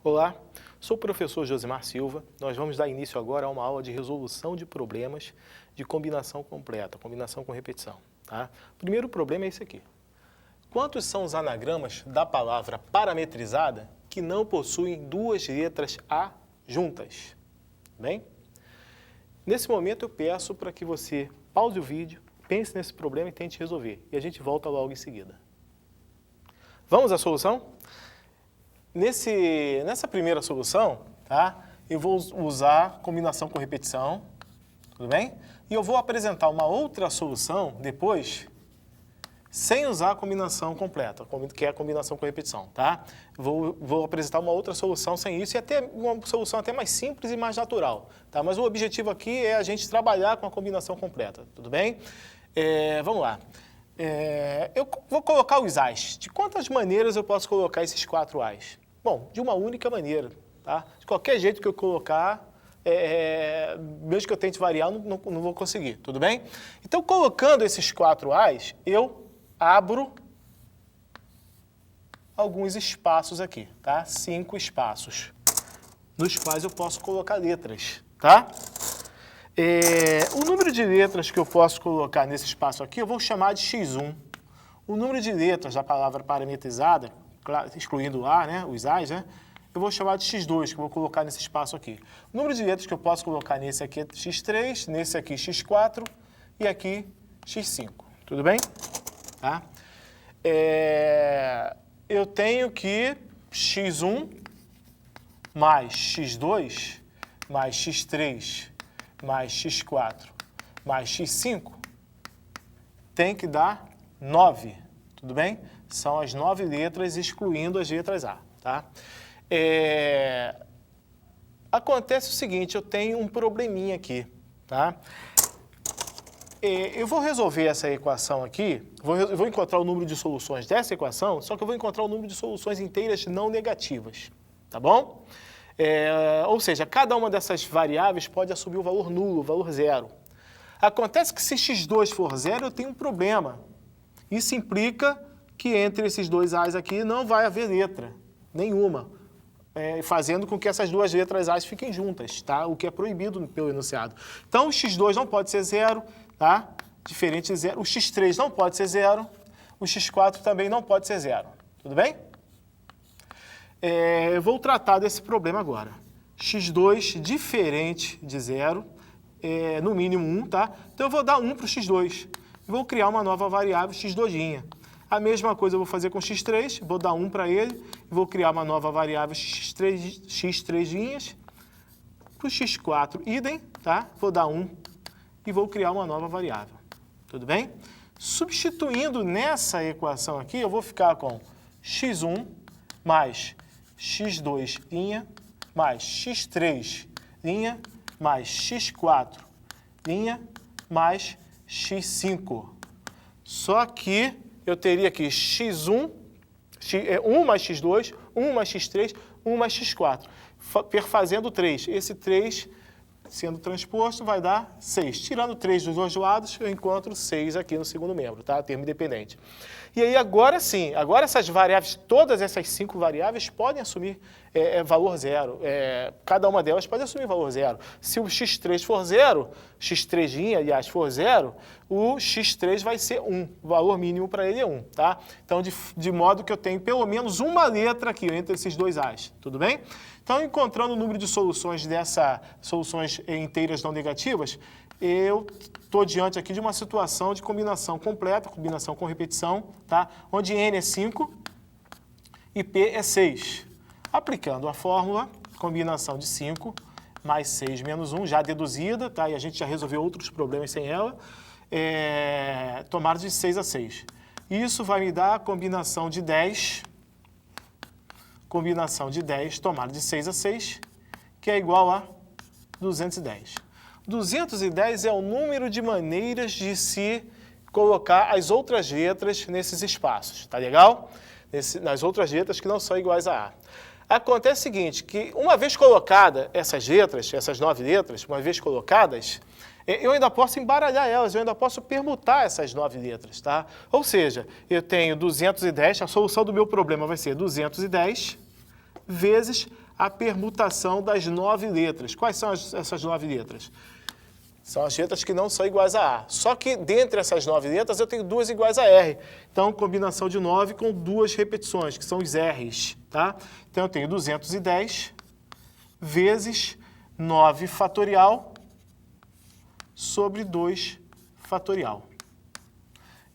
Olá, sou o professor Josimar Silva. Nós vamos dar início agora a uma aula de resolução de problemas de combinação completa, combinação com repetição. Tá? O primeiro problema é esse aqui. Quantos são os anagramas da palavra parametrizada que não possuem duas letras A juntas? Bem, nesse momento eu peço para que você pause o vídeo, pense nesse problema e tente resolver. E a gente volta logo em seguida. Vamos à solução? Nessa primeira solução, tá? Eu vou usar combinação com repetição, tudo bem? E eu vou apresentar uma outra solução depois, sem usar a combinação completa, que é a combinação com repetição, tá? Vou apresentar uma outra solução sem isso, e até uma solução até mais simples e mais natural, tá? Mas o objetivo aqui é a gente trabalhar com a combinação completa, tudo bem? Vamos lá. Eu vou colocar os A's. De quantas maneiras eu posso colocar esses 4 A's? Bom, de uma única maneira, tá? De qualquer jeito que eu colocar, mesmo que eu tente variar, não vou conseguir, tudo bem? Então, colocando esses 4 A's, eu abro alguns espaços aqui, tá? 5 espaços, nos quais eu posso colocar letras, tá? O número de letras que eu posso colocar nesse espaço aqui, eu vou chamar de x1. O número de letras da palavra parametrizada, excluindo o A, né, os A's, né, eu vou chamar de x2, que eu vou colocar nesse espaço aqui. O número de letras que eu posso colocar nesse aqui é x3, nesse aqui x4 e aqui x5. Tudo bem? Tá? Eu tenho que x1 mais x2 mais x3 mais x4 mais x5 tem que dar 9, tudo bem? São as 9 letras, excluindo as letras A, tá? Acontece o seguinte, eu tenho um probleminha aqui, tá? Eu vou resolver essa equação aqui, vou encontrar o número de soluções dessa equação, só que eu vou encontrar o número de soluções inteiras não negativas, tá bom? Ou seja, cada uma dessas variáveis pode assumir o valor nulo, o valor zero. Acontece que se x2 for zero, eu tenho um problema. Isso implica que entre esses dois A's aqui não vai haver letra nenhuma, fazendo com que essas duas letras A's fiquem juntas, tá? O que é proibido pelo enunciado. Então, o x2 não pode ser zero, tá? Diferente de zero. O x3 não pode ser zero, o x4 também não pode ser zero. Tudo bem? Eu vou tratar desse problema agora. x2 diferente de zero, no mínimo 1, tá? Então, eu vou dar 1 para o x2. Vou criar uma nova variável, x2'. A mesma coisa eu vou fazer com x3, vou dar 1 para ele, vou criar uma nova variável x3'. Para o x4, idem, tá? Vou dar 1 e vou criar uma nova variável. Tudo bem? Substituindo nessa equação aqui, eu vou ficar com x1 mais x2' mais x3' mais x4' mais x5. Só que eu teria aqui x1, 1 mais x2, 1 mais x3, 1 mais x4, perfazendo 3. Esse 3, sendo transposto, vai dar 6. Tirando 3 dos dois lados, eu encontro 6 aqui no segundo membro, tá? Termo independente. E aí, agora sim, agora essas variáveis, todas essas 5 variáveis podem assumir valor zero. Cada uma delas pode assumir valor zero. Se o x3 for zero, x3', aliás, for zero, o x3 vai ser 1. O valor mínimo para ele é 1, tá? Então, de modo que eu tenho pelo menos uma letra aqui entre esses dois A's, tudo bem? Então, encontrando o número de soluções soluções inteiras não negativas, eu estou diante aqui de uma situação de combinação completa, combinação com repetição, tá? Onde n é 5 e p é 6. Aplicando a fórmula, combinação de 5 mais 6 menos 1, já deduzida, tá? E a gente já resolveu outros problemas sem ela, tomada de 6 a 6. Isso vai me dar a combinação de 10, tomada de 6 a 6, que é igual a 210. 210 é o número de maneiras de se colocar as outras letras nesses espaços, tá legal? Nas outras letras que não são iguais a A. Acontece o seguinte, que uma vez colocadas essas letras, essas 9 letras, uma vez colocadas, eu ainda posso embaralhar elas, eu ainda posso permutar essas 9 letras, tá? Ou seja, eu tenho 210, a solução do meu problema vai ser 210 vezes a permutação das 9 letras. Quais são essas 9 letras? São as letras que não são iguais a A. Só que dentre essas 9 letras eu tenho 2 iguais a R. Então, combinação de 9 com 2 repetições, que são os R's, tá? Então, eu tenho 210 vezes 9 fatorial sobre 2 fatorial.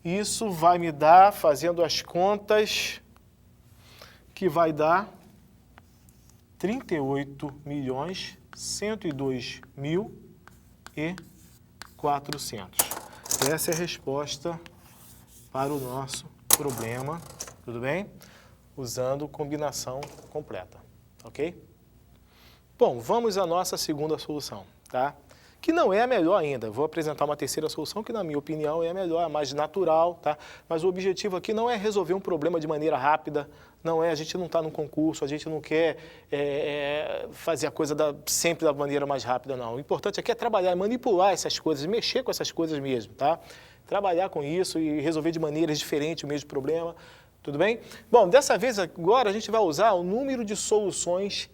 Isso vai me dar, fazendo as contas, que vai dar 38.102.400. Essa é a resposta para o nosso problema, tudo bem? Usando combinação completa, ok? Bom, vamos à nossa segunda solução, tá? Que não é a melhor ainda. Vou apresentar uma terceira solução que, na minha opinião, é a melhor, a mais natural, tá? Mas o objetivo aqui não é resolver um problema de maneira rápida, não é, a gente não está num concurso, a gente não quer fazer a coisa sempre da maneira mais rápida, não. O importante aqui é trabalhar, manipular essas coisas, mexer com essas coisas mesmo, tá? Trabalhar com isso e resolver de maneiras diferentes o mesmo problema, tudo bem? Bom, dessa vez agora a gente vai usar o número de soluções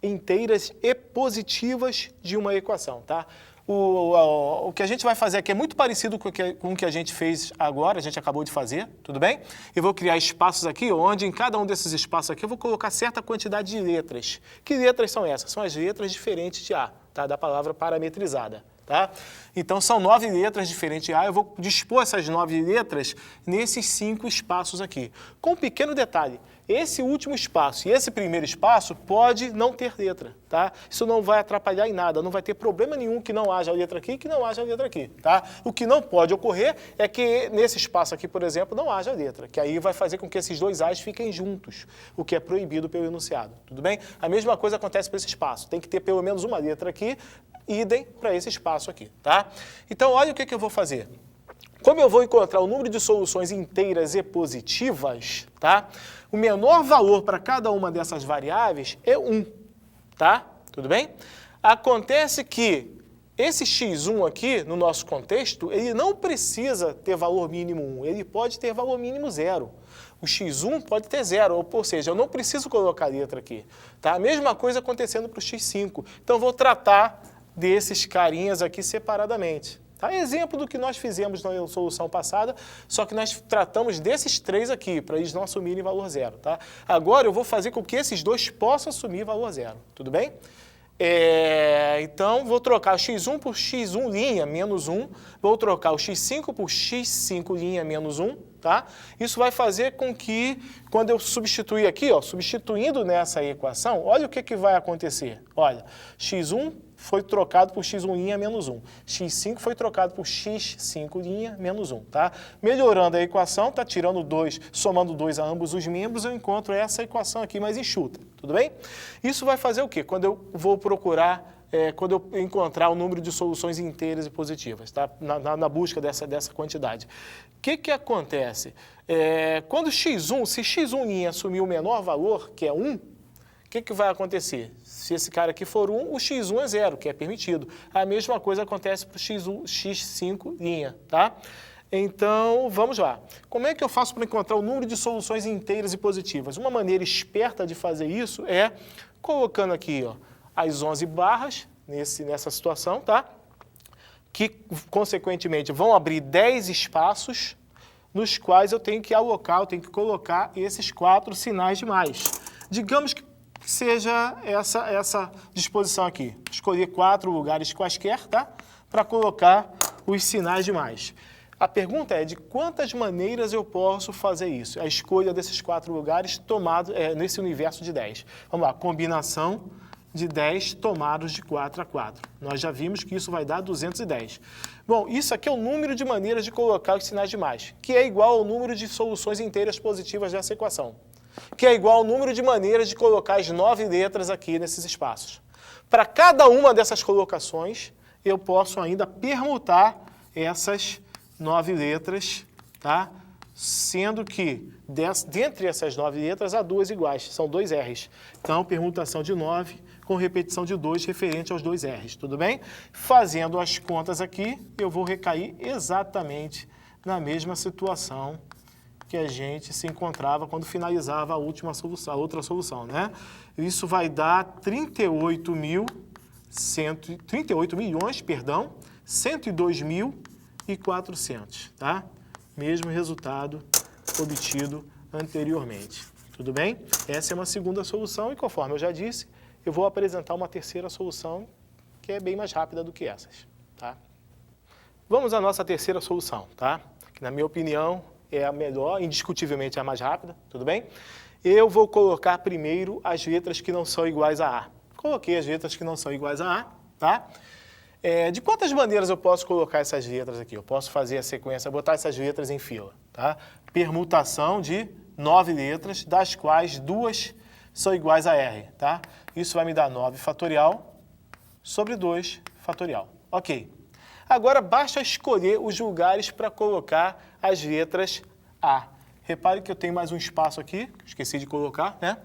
inteiras e positivas de uma equação, tá? O que a gente vai fazer aqui é muito parecido com o que a gente fez agora, a gente acabou de fazer, tudo bem? Eu vou criar espaços aqui, onde em cada um desses espaços aqui eu vou colocar certa quantidade de letras. Que letras são essas? São as letras diferentes de A, tá? Da palavra parametrizada, tá? Então são 9 letras diferentes de A, eu vou dispor essas 9 letras nesses 5 espaços aqui. Com um pequeno detalhe, esse último espaço e esse primeiro espaço pode não ter letra, tá? Isso não vai atrapalhar em nada, não vai ter problema nenhum que não haja letra aqui e que não haja letra aqui, tá? O que não pode ocorrer é que nesse espaço aqui, por exemplo, não haja letra, que aí vai fazer com que esses dois A's fiquem juntos, o que é proibido pelo enunciado, tudo bem? A mesma coisa acontece para esse espaço, tem que ter pelo menos uma letra aqui, idem para esse espaço aqui, tá? Então, olha o que eu vou fazer. Como eu vou encontrar o número de soluções inteiras e positivas, tá? O menor valor para cada uma dessas variáveis é 1, tá? Tudo bem? Acontece que esse x1 aqui, no nosso contexto, ele não precisa ter valor mínimo 1, ele pode ter valor mínimo 0. O x1 pode ter 0, ou seja, eu não preciso colocar letra aqui, tá? A mesma coisa acontecendo para o x5. Então, eu vou tratar desses carinhas aqui separadamente. Tá? Exemplo do que nós fizemos na solução passada, só que nós tratamos desses 3 aqui, para eles não assumirem valor 0. Tá? Agora eu vou fazer com que esses dois possam assumir valor 0. Tudo bem? Então, vou trocar o x1 por x1' menos 1, vou trocar o x5 por x5' menos 1, tá? Isso vai fazer com que, quando eu substituir aqui, ó, substituindo nessa equação, olha o que vai acontecer. Olha, x1 foi trocado por x1' menos 1. x5 foi trocado por x5' menos 1, tá? Melhorando a equação, tá tirando 2, somando 2 a ambos os membros, eu encontro essa equação aqui mais enxuta, tudo bem? Isso vai fazer o quê? Quando eu vou procurar, quando eu encontrar o número de soluções inteiras e positivas, tá? Na busca dessa quantidade. O que acontece? Quando x1, se x1' assumir o menor valor, que é 1, o que vai acontecer? Se esse cara aqui for 1, o x1 é 0, que é permitido. A mesma coisa acontece para o x5', tá? Então, vamos lá. Como é que eu faço para encontrar o número de soluções inteiras e positivas? Uma maneira esperta de fazer isso é colocando aqui, ó, as 11 barras nessa situação, tá? Que, consequentemente, vão abrir 10 espaços nos quais eu tenho que alocar, eu tenho que colocar esses 4 sinais de mais. Digamos que seja essa disposição aqui. Escolher 4 lugares quaisquer, tá? Para colocar os sinais de mais. A pergunta é de quantas maneiras eu posso fazer isso? A escolha desses 4 lugares tomado nesse universo de 10. Vamos lá, combinação de 10 tomados de 4 a 4. Nós já vimos que isso vai dar 210. Bom, isso aqui é o número de maneiras de colocar os sinais de mais, que é igual ao número de soluções inteiras positivas dessa equação, que é igual ao número de maneiras de colocar as 9 letras aqui nesses espaços. Para cada uma dessas colocações, eu posso ainda permutar essas 9 letras, tá? Sendo que, dentre essas 9 letras, há 2 iguais, são 2 R's. Então, permutação de 9 com repetição de 2 referente aos 2 R's, tudo bem? Fazendo as contas aqui, eu vou recair exatamente na mesma situação que a gente se encontrava quando finalizava a última solução, a outra solução, né? Isso vai dar 38 milhões, 102.400, tá? Mesmo resultado obtido anteriormente. Tudo bem? Essa é uma segunda solução e, conforme eu já disse, eu vou apresentar uma terceira solução que é bem mais rápida do que essas, tá? Vamos à nossa terceira solução, tá? Que, na minha opinião, é a melhor, indiscutivelmente a mais rápida, tudo bem? Eu vou colocar primeiro as letras que não são iguais a A. Coloquei as letras que não são iguais a A, tá? De quantas maneiras eu posso colocar essas letras aqui? Eu posso fazer a sequência, botar essas letras em fila, tá? Permutação de 9 letras, das quais 2 são iguais a R, tá? Isso vai me dar 9 fatorial sobre 2 fatorial. Ok. Agora basta escolher os lugares para colocar as letras A. Repare que eu tenho mais um espaço aqui, esqueci de colocar, né?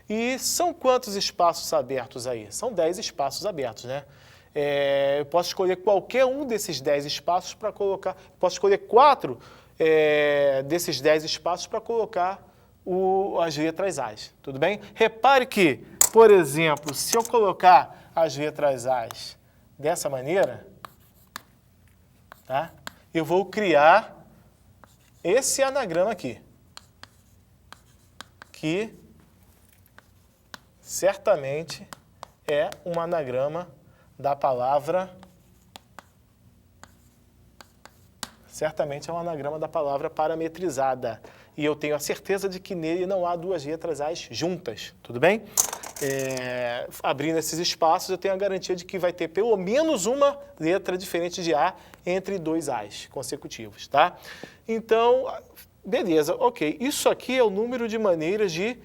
E são quantos espaços abertos aí? São 10 espaços abertos, né? Eu posso escolher qualquer um desses 10 espaços para colocar... Posso escolher 4 desses 10 espaços para colocar as letras A, tudo bem? Repare que, por exemplo, se eu colocar as letras A dessa maneira, tá? Eu vou criar esse anagrama aqui, que certamente é um anagrama da palavra... Certamente é um anagrama da palavra parametrizada. E eu tenho a certeza de que nele não há 2 letras As juntas, tudo bem? Abrindo esses espaços, eu tenho a garantia de que vai ter pelo menos uma letra diferente de A entre 2 As consecutivos, tá? Então, beleza, ok. Isso aqui é o número de maneiras de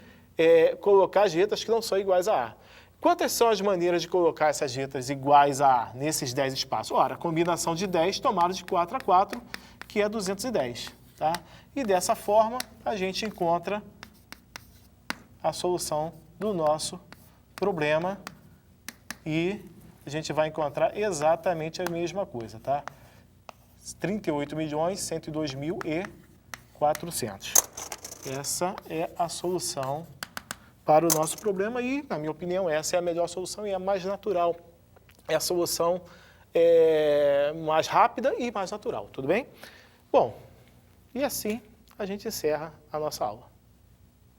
colocar as letras que não são iguais a A. Quantas são as maneiras de colocar essas letras iguais a A nesses 10 espaços? Ora, a combinação de 10 tomada de 4 a 4, que é 210, tá? E dessa forma, a gente encontra a solução do nosso problema e a gente vai encontrar exatamente a mesma coisa, tá? 38.102.400. Essa é a solução para o nosso problema e, na minha opinião, essa é a melhor solução e a mais natural. É a solução mais rápida e mais natural, tudo bem? Bom, e assim a gente encerra a nossa aula.